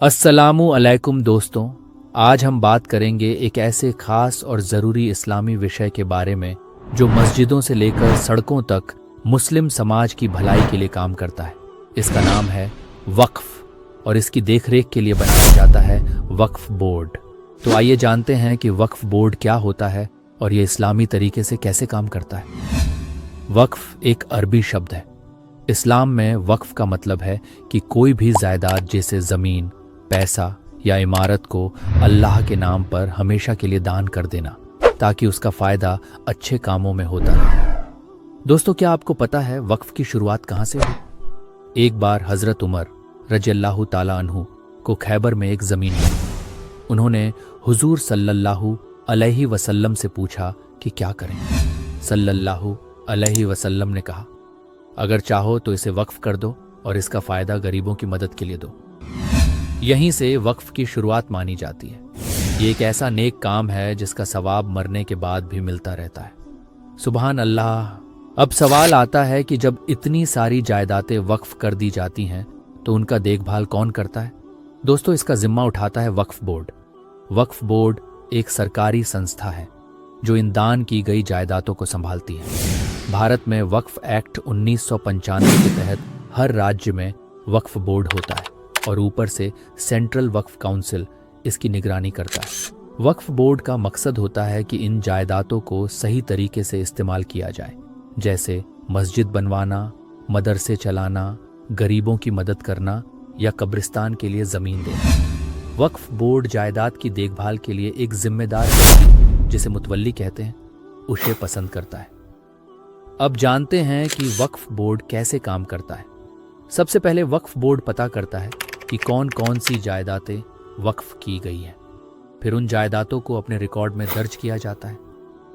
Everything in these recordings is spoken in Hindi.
अस्सलामु अलैकुम दोस्तों। आज हम बात करेंगे एक ऐसे खास और ज़रूरी इस्लामी विषय के बारे में जो मस्जिदों से लेकर सड़कों तक मुस्लिम समाज की भलाई के लिए काम करता है। इसका नाम है वक्फ और इसकी देखरेख के लिए बनाया जाता है वक्फ बोर्ड। तो आइए जानते हैं कि वक्फ बोर्ड क्या होता है और ये इस्लामी तरीके से कैसे काम करता है। वक्फ एक अरबी शब्द है। इस्लाम में वक्फ का मतलब है कि कोई भी जायदाद जैसे ज़मीन, पैसा या इमारत को अल्लाह के नाम पर हमेशा के लिए दान कर देना ताकि उसका फ़ायदा अच्छे कामों में होता रहे। दोस्तों, क्या आपको पता है वक्फ की शुरुआत कहाँ से हुई? एक बार हज़रत उमर रज़ियल्लाहु ताला अन्हु को खैबर में एक ज़मीन मिली। उन्होंने हुजूर सल्लल्लाहु अलैहि वसल्लम से पूछा कि क्या करें। सल्लल्लाहु अलैहि वसल्लम ने कहा, अगर चाहो तो इसे वक्फ कर दो और इसका फ़ायदा गरीबों की मदद के लिए दो। यहीं से वक्फ की शुरुआत मानी जाती है। ये एक ऐसा नेक काम है जिसका सवाब मरने के बाद भी मिलता रहता है। सुभान अल्लाह। अब सवाल आता है कि जब इतनी सारी जायदादें वक्फ कर दी जाती हैं तो उनका देखभाल कौन करता है? दोस्तों, इसका जिम्मा उठाता है वक्फ बोर्ड। वक्फ बोर्ड एक सरकारी संस्था है जो इन दान की गई जायदादों को संभालती है। भारत में वक्फ एक्ट 1995 के तहत हर राज्य में वक्फ बोर्ड होता है और ऊपर से सेंट्रल वक्फ काउंसिल इसकी निगरानी करता है। वक्फ बोर्ड का मकसद होता है कि इन जायदादों को सही तरीके से इस्तेमाल किया जाए, जैसे मस्जिद बनवाना, मदरसे चलाना, गरीबों की मदद करना या कब्रिस्तान के लिए ज़मीन देना। वक्फ बोर्ड जायदाद की देखभाल के लिए एक जिम्मेदार व्यक्ति, जिसे मुतवल्ली कहते हैं, उसे पसंद करता है। अब जानते हैं कि वक्फ बोर्ड कैसे काम करता है। सबसे पहले वक्फ बोर्ड पता करता है कि कौन कौन सी जायदादें वक्फ की गई हैं। फिर उन जायदादों को अपने रिकॉर्ड में दर्ज किया जाता है।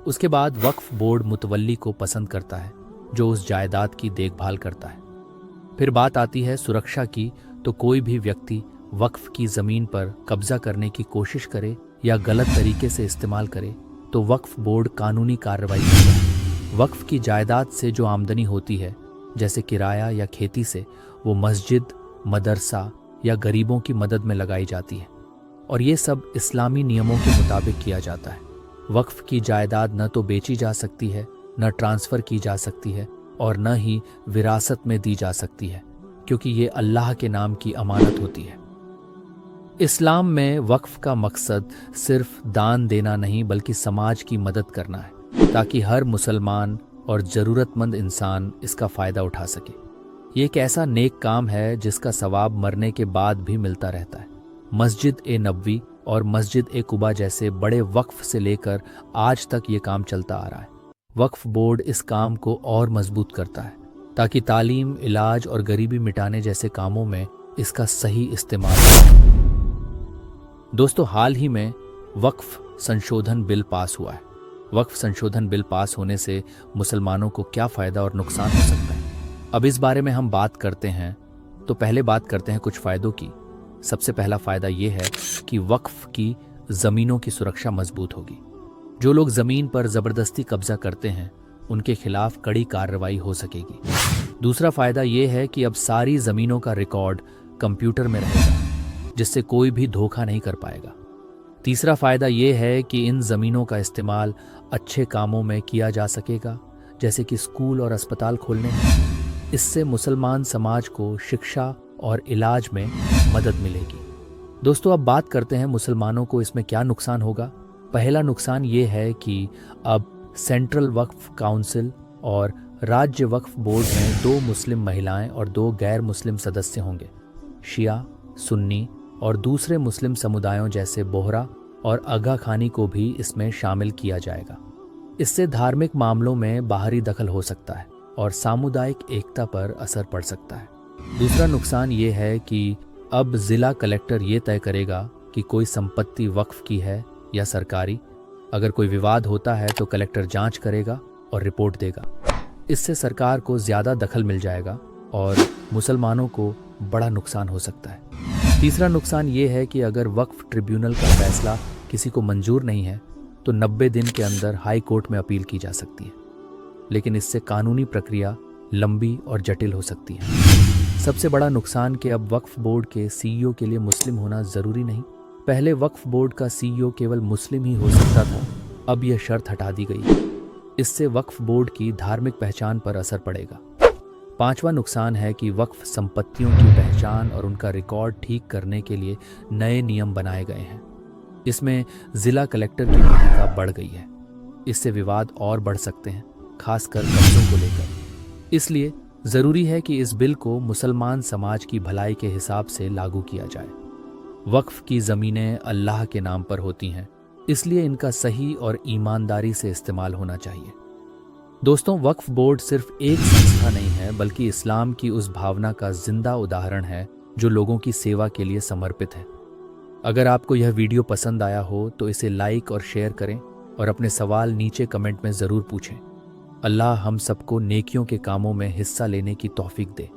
उसके बाद वक्फ बोर्ड मुतवल्ली को पसंद करता है जो उस जायदाद की देखभाल करता है। फिर बात आती है सुरक्षा की, तो कोई भी व्यक्ति वक्फ की ज़मीन पर कब्जा करने की कोशिश करे या गलत तरीके से इस्तेमाल करे तो वक्फ बोर्ड कानूनी कार्रवाई करता है। वक्फ की जायदाद से जो आमदनी होती है, जैसे किराया या खेती से, वो मस्जिद, मदरसा या गरीबों की मदद में लगाई जाती है और ये सब इस्लामी नियमों के मुताबिक किया जाता है। वक्फ की जायदाद न तो बेची जा सकती है, न ट्रांसफ़र की जा सकती है और न ही विरासत में दी जा सकती है, क्योंकि ये अल्लाह के नाम की अमानत होती है। इस्लाम में वक्फ का मकसद सिर्फ दान देना नहीं बल्कि समाज की मदद करना है, ताकि हर मुसलमान और ज़रूरतमंद इंसान इसका फ़ायदा उठा सके। ये एक ऐसा नेक काम है जिसका सवाब मरने के बाद भी मिलता रहता है। मस्जिद ए नबवी और मस्जिद ए कुबा जैसे बड़े वक्फ से लेकर आज तक ये काम चलता आ रहा है। वक्फ बोर्ड इस काम को और मजबूत करता है ताकि तालीम, इलाज और गरीबी मिटाने जैसे कामों में इसका सही इस्तेमाल हो। दोस्तों, हाल ही में वक्फ संशोधन बिल पास हुआ है। वक्फ संशोधन बिल पास होने से मुसलमानों को क्या फ़ायदा और नुकसान हो सकता है, अब इस बारे में हम बात करते हैं। तो पहले बात करते हैं कुछ फ़ायदों की। सबसे पहला फ़ायदा ये है कि वक्फ की ज़मीनों की सुरक्षा मजबूत होगी। जो लोग ज़मीन पर ज़बरदस्ती कब्जा करते हैं उनके खिलाफ कड़ी कार्रवाई हो सकेगी। दूसरा फ़ायदा ये है कि अब सारी ज़मीनों का रिकॉर्ड कंप्यूटर में रहेगा, जिससे कोई भी धोखा नहीं कर पाएगा। तीसरा फ़ायदा ये है कि इन ज़मीनों का इस्तेमाल अच्छे कामों में किया जा सकेगा, जैसे कि स्कूल और अस्पताल खोलने में। इससे मुसलमान समाज को शिक्षा और इलाज में मदद मिलेगी। दोस्तों, अब बात करते हैं मुसलमानों को इसमें क्या नुकसान होगा। पहला नुकसान ये है कि अब सेंट्रल वक्फ काउंसिल और राज्य वक्फ बोर्ड में 2 मुस्लिम महिलाएं और 2 गैर मुस्लिम सदस्य होंगे। शिया, सुन्नी और दूसरे मुस्लिम समुदायों जैसे बोहरा और आगा खानी को भी इसमें शामिल किया जाएगा। इससे धार्मिक मामलों में बाहरी दखल हो सकता है और सामुदायिक एकता पर असर पड़ सकता है। दूसरा नुकसान ये है कि अब ज़िला कलेक्टर ये तय करेगा कि कोई संपत्ति वक्फ की है या सरकारी। अगर कोई विवाद होता है तो कलेक्टर जांच करेगा और रिपोर्ट देगा। इससे सरकार को ज़्यादा दखल मिल जाएगा और मुसलमानों को बड़ा नुकसान हो सकता है। तीसरा नुकसान ये है कि अगर वक्फ ट्रिब्यूनल का फैसला किसी को मंजूर नहीं है तो 90 दिन के अंदर हाई कोर्ट में अपील की जा सकती है, लेकिन इससे कानूनी प्रक्रिया लंबी और जटिल हो सकती है। सबसे बड़ा नुकसान कि अब वक्फ बोर्ड के सीईओ के लिए मुस्लिम होना ज़रूरी नहीं। पहले वक्फ बोर्ड का सीईओ केवल मुस्लिम ही हो सकता था, अब यह शर्त हटा दी गई। इससे वक्फ बोर्ड की धार्मिक पहचान पर असर पड़ेगा। पांचवा नुकसान है कि वक्फ संपत्तियों की पहचान और उनका रिकॉर्ड ठीक करने के लिए नए नियम बनाए गए हैं। इसमें जिला कलेक्टर की भूमिका बढ़ गई है। इससे विवाद और बढ़ सकते हैं, खासकर कब्जों को लेकर। इसलिए ज़रूरी है कि इस बिल को मुसलमान समाज की भलाई के हिसाब से लागू किया जाए। वक्फ की ज़मीनें अल्लाह के नाम पर होती हैं, इसलिए इनका सही और ईमानदारी से इस्तेमाल होना चाहिए। दोस्तों, वक्फ बोर्ड सिर्फ एक संस्था नहीं है, बल्कि इस्लाम की उस भावना का जिंदा उदाहरण है जो लोगों की सेवा के लिए समर्पित है। अगर आपको यह वीडियो पसंद आया हो तो इसे लाइक और शेयर करें और अपने सवाल नीचे कमेंट में ज़रूर पूछें। अल्लाह हम सबको नेकियों के कामों में हिस्सा लेने की तौफीक दे।